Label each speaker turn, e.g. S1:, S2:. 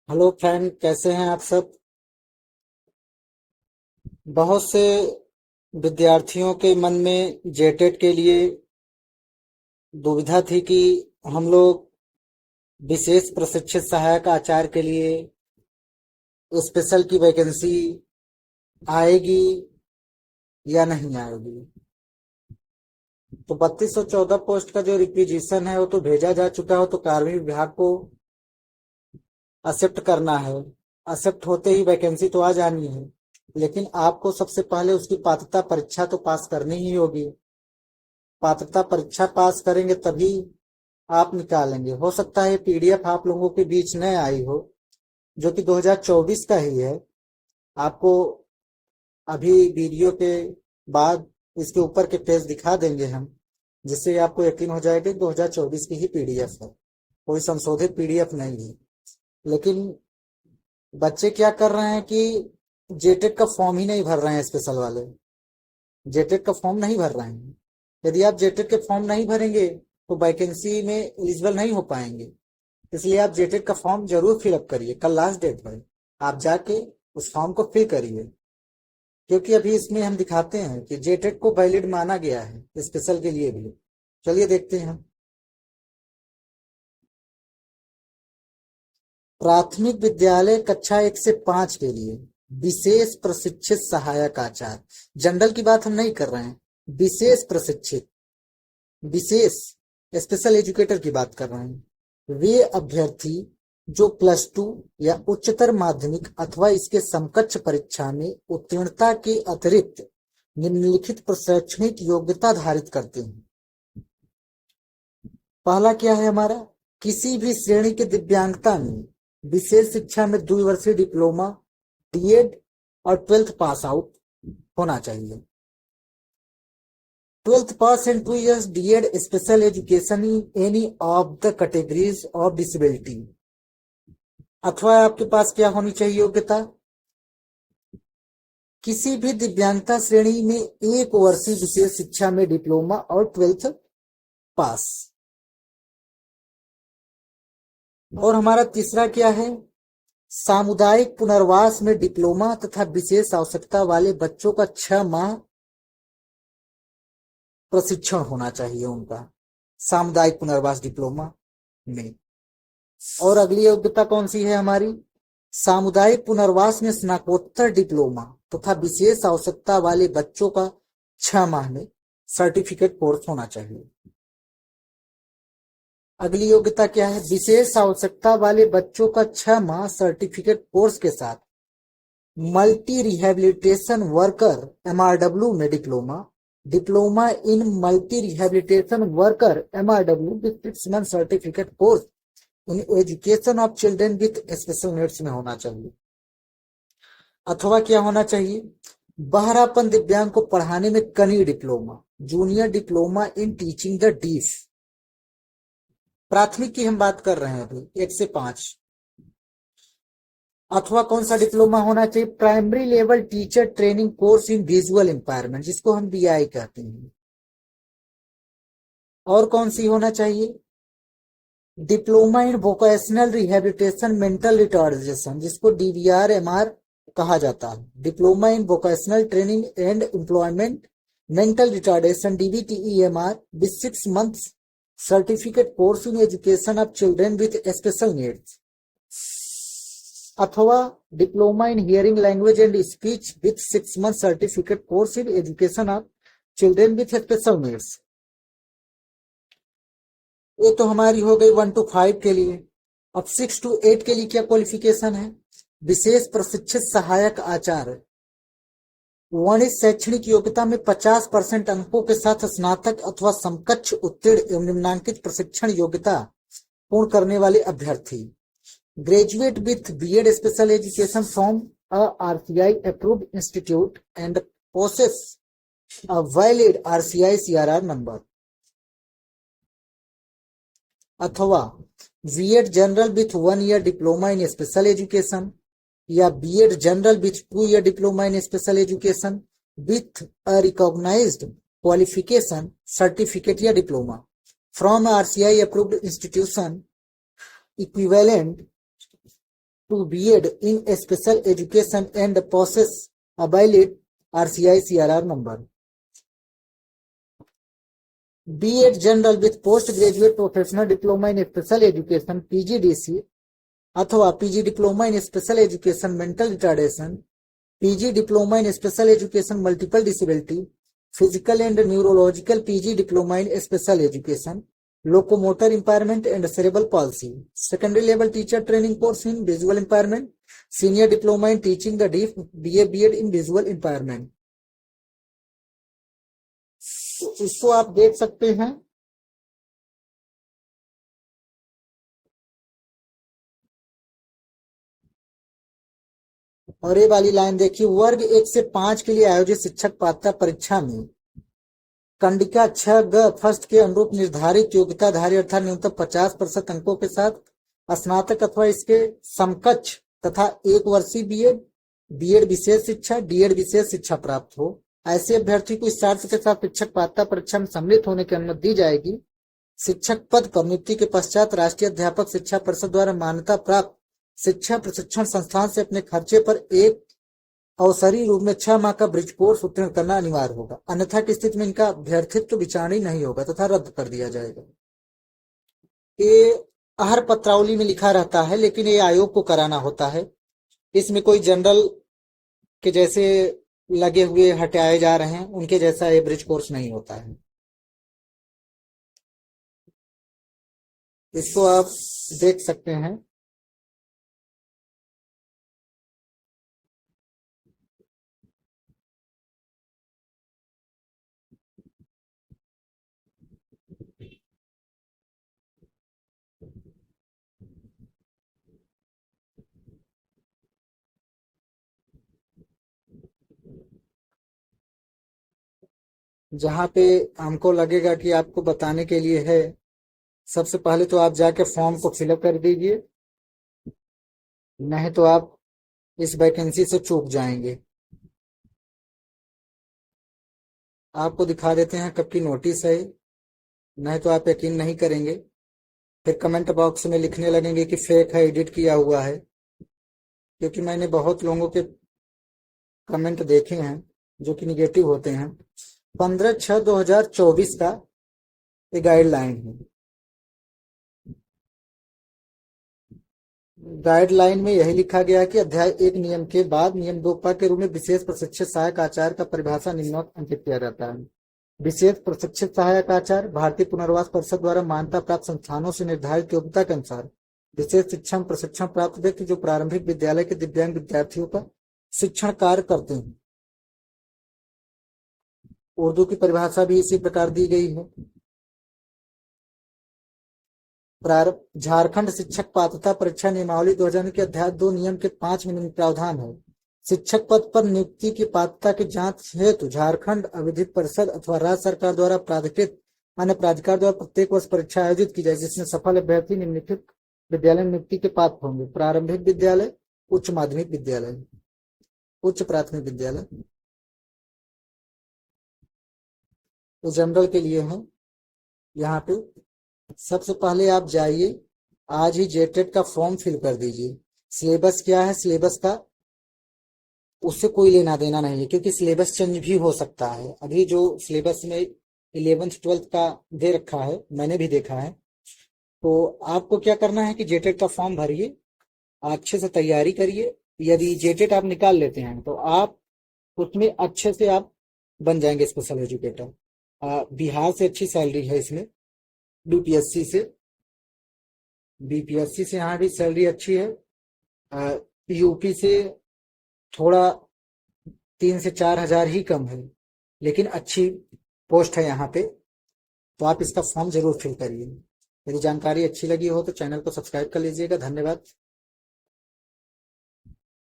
S1: Hello friend, कैसे हैं आप सब। बहुत से विद्यार्थियों के मन में जेटेट के लिए दुविधा थी कि हम लोग विशेष प्रशिक्षित सहायक आचार्य के लिए स्पेशल की वैकेंसी आएगी या नहीं आएगी। तो 3214 पोस्ट का जो रिक्विजिशन है वो तो भेजा जा चुका हो, तो कार्मिक विभाग को एक्सेप्ट करना है। एक्सेप्ट होते ही वैकेंसी तो आ जानी है, लेकिन आपको सबसे पहले उसकी पात्रता परीक्षा तो पास करनी ही होगी। पात्रता परीक्षा पास करेंगे तभी आप निकालेंगे। हो सकता है पीडीएफ आप लोगों के बीच न आई हो, जो कि 2024 का ही है। आपको अभी वीडियो के बाद इसके ऊपर के पेज दिखा देंगे हम, जिससे आपको यकीन हो जाएगा कि 2024 की ही पीडीएफ है, कोई संशोधित पीडीएफ नहीं है। लेकिन बच्चे क्या कर रहे हैं कि जेटेट का फॉर्म ही नहीं भर रहे हैं। स्पेशल वाले जेटेट का फॉर्म नहीं भर रहे हैं। यदि आप जेटेट के फॉर्म नहीं भरेंगे तो वैकेंसी में एलिजिबल नहीं हो पाएंगे। इसलिए आप जेटेट का फॉर्म जरूर फिलअप करिए। कल लास्ट डेट है, आप जाके उस फॉर्म को फिल करिए, क्योंकि अभी इसमें हम दिखाते हैं कि जेटेट को वैलिड माना गया है स्पेशल के लिए भी। चलिए देखते हैं हम। प्राथमिक विद्यालय कक्षा 1 से 5 के लिए विशेष प्रशिक्षित सहायक आचार्य, जनरल की बात हम नहीं कर रहे हैं, विशेष प्रशिक्षित, विशेष स्पेशल एजुकेटर की बात कर रहे हैं। वे अभ्यर्थी जो +2 या उच्चतर माध्यमिक अथवा इसके समकक्ष परीक्षा में उत्तीर्णता के अतिरिक्त निम्नलिखित प्रशैक्षणिक योग्यता धारित करते हैं। पहला क्या है हमारा, किसी भी श्रेणी के दिव्यांगता में विशेष शिक्षा में 2 वर्षीय डिप्लोमा, डीएड और 12th पास आउट होना चाहिए। 12th pass and 2 years DED special education in any of the categories of disability। अथवा आपके पास क्या होनी चाहिए योग्यता, किसी भी दिव्यांगता श्रेणी में 1 वर्षीय विशेष शिक्षा में डिप्लोमा और 12th पास। और हमारा तीसरा क्या है, सामुदायिक पुनर्वास में डिप्लोमा तथा विशेष आवश्यकता वाले बच्चों का 6 माह प्रशिक्षण होना चाहिए उनका, सामुदायिक पुनर्वास डिप्लोमा में। और अगली योग्यता कौन सी है हमारी, सामुदायिक पुनर्वास में स्नातकोत्तर डिप्लोमा तथा विशेष आवश्यकता वाले बच्चों का 6 माह में सर्टिफिकेट कोर्स होना चाहिए। अगली योग्यता क्या है, विशेष आवश्यकता वाले बच्चों का 6 माह सर्टिफिकेट कोर्स के साथ मल्टी रिहेबिलिटेशन वर्कर MRW में diploma, diploma in multi rehabilitation worker MRW with 6 month certificate course in education of children with special needs में होना चाहिए। अथवा क्या होना चाहिए, बहरापन दिव्यांग को पढ़ाने में कनी diploma, junior diploma in teaching the deaf. प्राथमिक की हम बात कर रहे हैं अभी 1 से 5। अथवा कौन सा डिप्लोमा होना चाहिए, primary level teacher training course in visual impairment, जिसको हम BI कहते हैं। और कौन सी होना चाहिए, diploma in vocational rehabilitation mental retardation, जिसको DVR-MR कहा जाता है। Diploma in vocational training and employment mental retardation DVTEMR with 6 months certificate course in education of children with special needs. अथवा diploma in hearing language and speech with 6 month certificate course in education of children with special needs. ये तो हमारी हो गई 1 to 5 के लिए। अब 6 to 8 के लिए क्या क्वालिफिकेशन है, विशेष प्रशिक्षित सहायक आचार्य वाणिज्य शैक्षणिक योग्यता में 50% अंकों के साथ स्नातक अथवा समकक्ष उत्तीर्ण एवं निम्नांकित प्रशिक्षण योग्यता पूर्ण करने वाले अभ्यर्थी, graduate with BEd special education from a RCI approved institute and possess a valid RCI CRR number। अथवा BEd general with 1 year diploma in special education, या BEd general with 2 year diploma in special education with a recognised qualification certificate या diploma from RCI approved institution equivalent to B.Ed in special education and possess a valid RCI CRR number. B.Ed General with Postgraduate Professional Diploma in Special Education PGDC अथवा PG Diploma in Special Education Mental Retardation, PG Diploma in Special Education Multiple Disability, Physical and Neurological PG Diploma in Special Education, Locomotor Impairment and Cerebral Palsy, Secondary Level Teacher Training Course in Visual Impairment, Senior Diploma in Teaching the Deaf, BA B.Ed in Visual Impairment. तो इसको आप देख सकते हैं। और ये वाली line देखिए, वर्ग 1 से 5 के लिए आयोजित शिक्षक पात्रता परीक्षा में कंडिका 6 फर्स्ट के अनुरूप निर्धारित योग्यताधारी अर्थात न्यूनतम 50% अंकों के साथ स्नातक अथवा इसके समकक्ष तथा 1 वर्षीय बीएड, बीएड विशेष शिक्षा, डीएड विशेष शिक्षा प्राप्त हो, ऐसे अभ्यर्थी को इस शर्त के साथ शिक्षक पात्रता परीक्षा में सम्मिलित होने की अनुमति दी जाएगी। शिक्षक पद पर नियुक्ति के पश्चात राष्ट्रीय अध्यापक शिक्षा परिषद द्वारा मान्यता प्राप्त शिक्षा प्रशिक्षण संस्थान से अपने खर्चे पर एक अवसरी रूप में 6 माह का ब्रिज कोर्स उत्तीर्ण करना अनिवार्य होगा, अन्यथा की स्थिति में इनका अभ्यर्थित्व विचारणीय नहीं होगा तथा रद्द कर दिया जाएगा। ये हर पत्रावली में लिखा रहता है, लेकिन ये आयोग को कराना होता है। इसमें कोई जनरल के जैसे लगे हुए हटाए जा रहे हैं, उनके जैसा ये ब्रिज कोर्स नहीं होता है। इसको आप देख सकते हैं। जहां पे हमको लगेगा कि आपको बताने के लिए है, सबसे पहले तो आप जाके फॉर्म को फिलअप कर दीजिए, नहीं तो आप इस वैकेंसी से चूक जाएंगे। आपको दिखा देते हैं कब की नोटिस है, नहीं तो आप यकीन नहीं करेंगे, फिर कमेंट बॉक्स में लिखने लगेंगे कि फेक है, एडिट किया हुआ है। क्योंकि मैंने बहुत लोगों के कमेंट देखे हैं जो कि निगेटिव होते हैं। 15/6/2024 का ये गाइडलाइन है। गाइडलाइन में यही लिखा गया कि अध्याय 1 नियम के बाद नियम 2 के रूप में विशेष प्रशिक्षित सहायक आचार्य का परिभाषा निम्नवत अंकित किया जाता है। विशेष प्रशिक्षित सहायक आचार्य भारतीय पुनर्वास परिषद द्वारा मान्यता प्राप्त संस्थानों से निर्धारित योग्यता के अनुसार विशेष शिक्षा में प्रशिक्षण प्राप्त व्यक्ति जो प्रारंभिक विद्यालय के दिव्यांग विद्यार्थियों का शिक्षण कार्य करते हैं। उर्दू की परिभाषा भी इसी प्रकार दी गई है। झारखंड शिक्षक पात्रता परीक्षा नियमावली 2000 के अध्याय 2 नियम के 5 में प्रावधान है। शिक्षक पद पर नियुक्ति की पात्रता की जांच हेतु झारखंड अविधिक परिषद अथवा राज्य सरकार द्वारा प्राधिकृत अन्य प्राधिकार द्वारा प्रत्येक वर्ष परीक्षा आयोजित की जाए, जिसमें सफल अभ्यर्थी निम्नलिखित विद्यालय नियुक्ति के पात्र होंगे: प्रारंभिक विद्यालय, उच्च माध्यमिक विद्यालय, उच्च प्राथमिक विद्यालय। तो जनरल के लिए है। यहाँ पे सबसे पहले आप जाइए, आज ही जेटेट का फॉर्म फिल कर दीजिए। सिलेबस क्या है, सिलेबस का उससे कोई लेना देना नहीं है, क्योंकि सिलेबस चेंज भी हो सकता है। अभी जो सिलेबस में 11th 12th का दे रखा है, मैंने भी देखा है। तो आपको क्या करना है कि जेटेट का फॉर्म भरिए, अच्छे से तैयारी करिए। यदि जेटेट आप निकाल लेते हैं तो आप उसमें अच्छे से आप बन जाएंगे स्पेशल एजुकेटर। बिहार से अच्छी सैलरी है इसमें, बीपीएससी से यहाँ भी सैलरी अच्छी है। यूपी से थोड़ा 3 से 4 हजार ही कम है, लेकिन अच्छी पोस्ट है यहाँ पे। तो आप इसका फॉर्म जरूर फिल करिए। यदि जानकारी अच्छी लगी हो तो चैनल को सब्सक्राइब कर लीजिएगा। धन्यवाद।